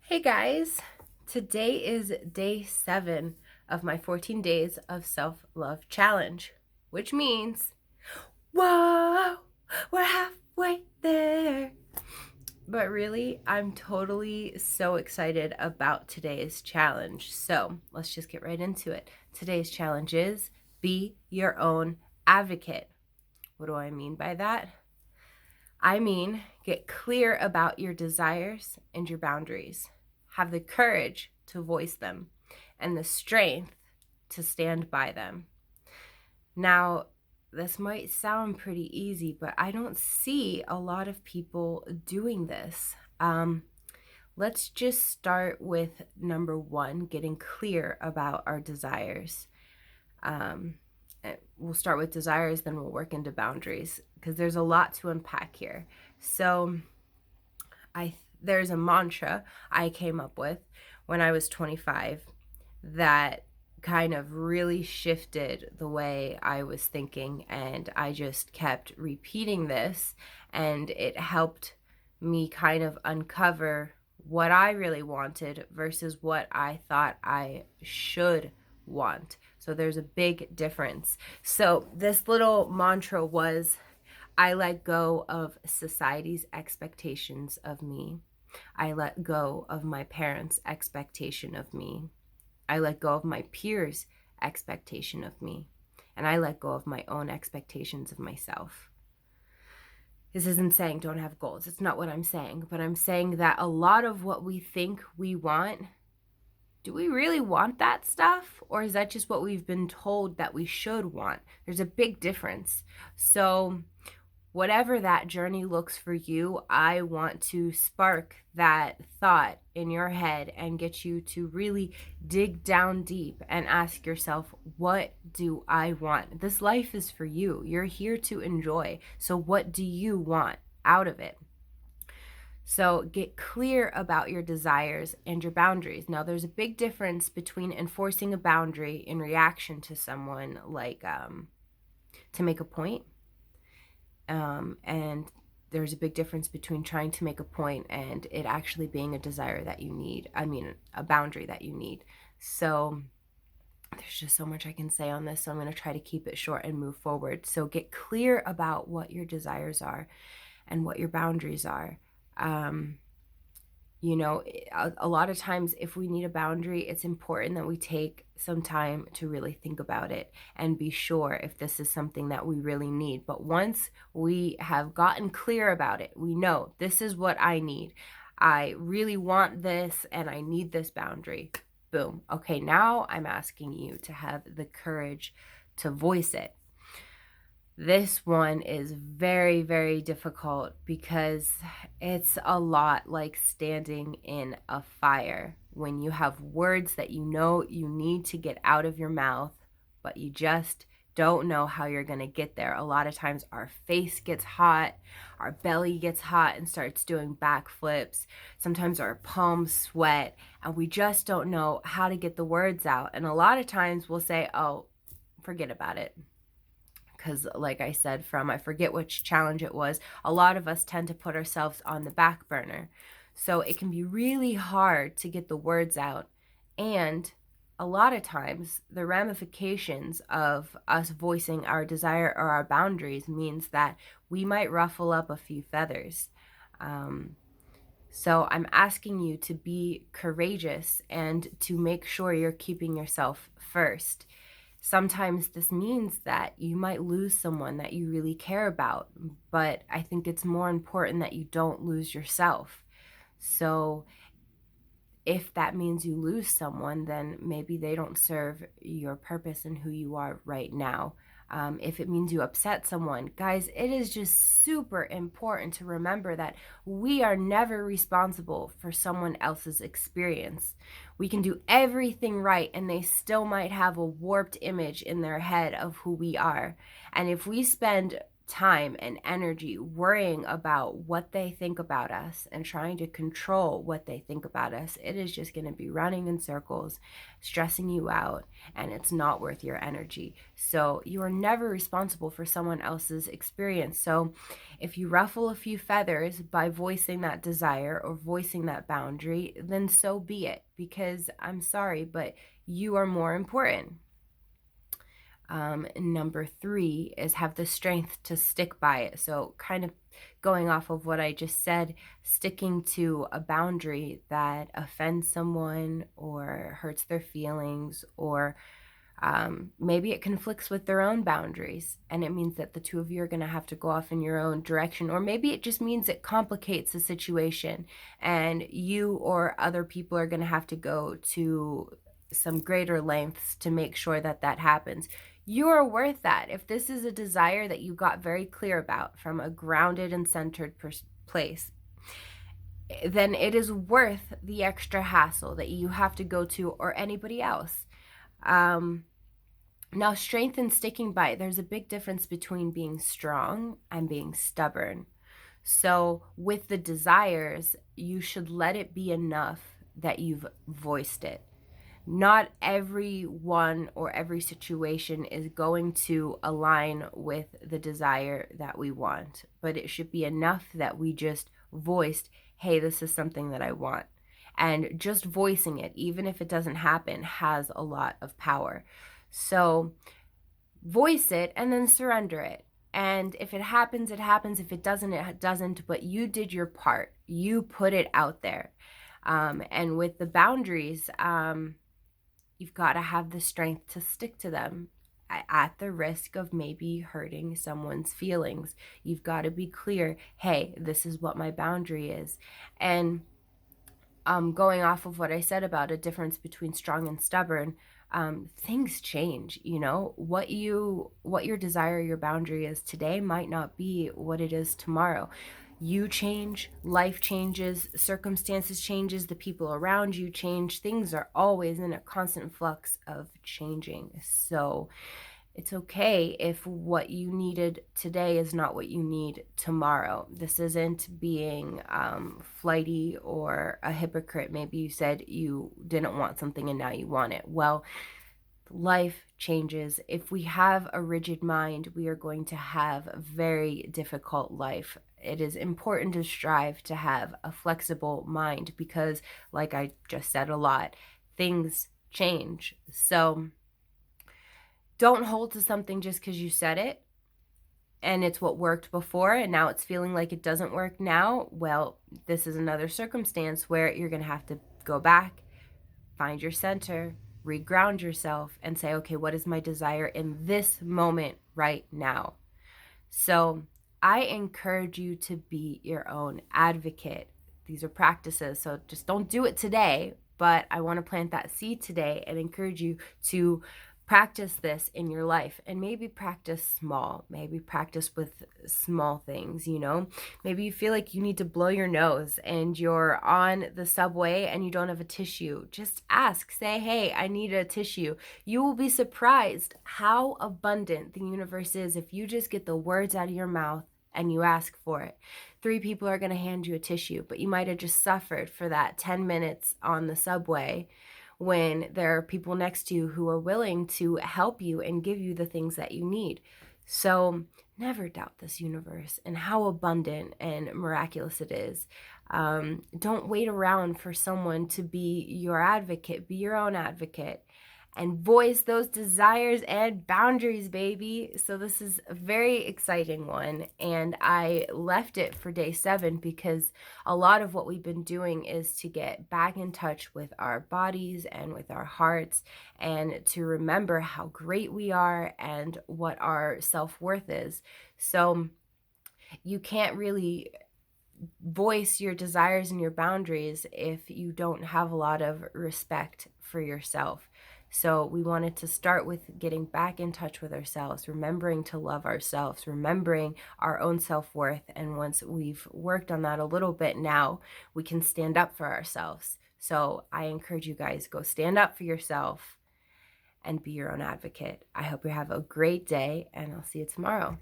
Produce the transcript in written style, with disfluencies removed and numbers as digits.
Hey guys, today is day 7 of my 14 days of self-love challenge, which means, whoa, we're halfway there. But really, I'm totally so excited about today's challenge. So let's just get right into it. Today's challenge is be your own advocate. What do I mean by that? I mean, get clear about your desires and your boundaries. Have the courage to voice them and the strength to stand by them. Now, this might sound pretty easy, but I don't see a lot of people doing this. Let's just start with number 1, getting clear about our desires. We'll start with desires, then we'll work into boundaries because there's a lot to unpack here. So, there's a mantra I came up with when I was 25 that kind of really shifted the way I was thinking, and I just kept repeating this, and it helped me kind of uncover what I really wanted versus what I thought I should want. So there's a big difference. So this little mantra was, I let go of society's expectations of me. I let go of my parents' expectation of me. I let go of my peers' expectation of me. And I let go of my own expectations of myself. This isn't saying don't have goals. It's not what I'm saying. But I'm saying that a lot of what we think we want, do we really want that stuff? Or is that just what we've been told that we should want? There's a big difference. So whatever that journey looks for you, I want to spark that thought in your head and get you to really dig down deep and ask yourself, what do I want? This life is for you. You're here to enjoy. So what do you want out of it? So get clear about your desires and your boundaries. Now, there's a big difference between enforcing a boundary in reaction to someone, like to make a point, and there's a big difference between trying to make a point and it actually being a desire that you need. I mean, a boundary that you need. So there's just so much I can say on this. So I'm going to try to keep it short and move forward. So get clear about what your desires are and what your boundaries are. A lot of times if we need a boundary, it's important that we take some time to really think about it and be sure if this is something that we really need. But once we have gotten clear about it, we know this is what I need. I really want this and I need this boundary. Boom. Okay, now I'm asking you to have the courage to voice it. This one is very, very difficult because it's a lot like standing in a fire when you have words that you know you need to get out of your mouth, but you just don't know how you're going to get there. A lot of times our face gets hot, our belly gets hot and starts doing backflips. Sometimes our palms sweat, and we just don't know how to get the words out. And a lot of times we'll say, oh, forget about it. Because like I said, I forget which challenge it was, a lot of us tend to put ourselves on the back burner. So it can be really hard to get the words out. And a lot of times the ramifications of us voicing our desire or our boundaries means that we might ruffle up a few feathers. So I'm asking you to be courageous and to make sure you're keeping yourself first. Sometimes this means that you might lose someone that you really care about, but I think it's more important that you don't lose yourself. So if that means you lose someone, then maybe they don't serve your purpose and who you are right now. If it means you upset someone, guys, it is just super important to remember that we are never responsible for someone else's experience. We can do everything right and they still might have a warped image in their head of who we are. And if we spend time and energy worrying about what they think about us and trying to control what they think about us, it is just going to be running in circles, stressing you out, and it's not worth your energy. So you are never responsible for someone else's experience. So if you ruffle a few feathers by voicing that desire or voicing that boundary, then so be it, because I'm sorry, but you are more important. Number 3 is have the strength to stick by it. So kind of going off of what I just said, sticking to a boundary that offends someone or hurts their feelings, or maybe it conflicts with their own boundaries, and it means that the two of you are going to have to go off in your own direction. Or maybe it just means it complicates the situation, and you or other people are going to have to go to some greater lengths to make sure that that happens. You are worth that. If this is a desire that you got very clear about from a grounded and centered place, then it is worth the extra hassle that you have to go to, or anybody else. Now, strength and sticking by it, there's a big difference between being strong and being stubborn. So with the desires, you should let it be enough that you've voiced it. Not everyone or every situation is going to align with the desire that we want, but it should be enough that we just voiced, hey, this is something that I want. And just voicing it, even if it doesn't happen, has a lot of power. So voice it and then surrender it. And if it happens, it happens. If it doesn't, it doesn't. But you did your part. You put it out there. And with the boundaries, you've got to have the strength to stick to them at the risk of maybe hurting someone's feelings. You've got to be clear, hey, this is what my boundary is. And going off of what I said about a difference between strong and stubborn, things change. What your desire, your boundary is today might not be what it is tomorrow. You change, life changes, circumstances changes, the people around you change. Things are always in a constant flux of changing. So it's okay if what you needed today is not what you need tomorrow. This isn't being flighty or a hypocrite. Maybe you said you didn't want something and now you want it. Well, life changes. If we have a rigid mind, we are going to have a very difficult life. It is important to strive to have a flexible mind because, like I just said a lot, things change. So don't hold to something just because you said it and it's what worked before and now it's feeling like it doesn't work now. Well, this is another circumstance where you're going to have to go back, find your center, reground yourself, and say, okay, what is my desire in this moment right now? So I encourage you to be your own advocate. These are practices, so just don't do it today, but I want to plant that seed today and encourage you to practice this in your life, and maybe practice small, maybe practice with small things. Maybe you feel like you need to blow your nose and you're on the subway and you don't have a tissue. Just ask, say, hey, I need a tissue. You will be surprised how abundant the universe is if you just get the words out of your mouth and you ask for it. 3 people are going to hand you a tissue, but you might have just suffered for that 10 minutes on the subway when there are people next to you who are willing to help you and give you the things that you need. So never doubt this universe and how abundant and miraculous it is. Don't wait around for someone to be your advocate. Be your own advocate and voice those desires and boundaries, baby. So this is a very exciting one, and I left it for day 7 because a lot of what we've been doing is to get back in touch with our bodies and with our hearts, and to remember how great we are and what our self-worth is. So you can't really voice your desires and your boundaries if you don't have a lot of respect for yourself. So we wanted to start with getting back in touch with ourselves, remembering to love ourselves, remembering our own self-worth. And once we've worked on that a little bit, now we can stand up for ourselves. So I encourage you guys, go stand up for yourself and be your own advocate. I hope you have a great day, and I'll see you tomorrow.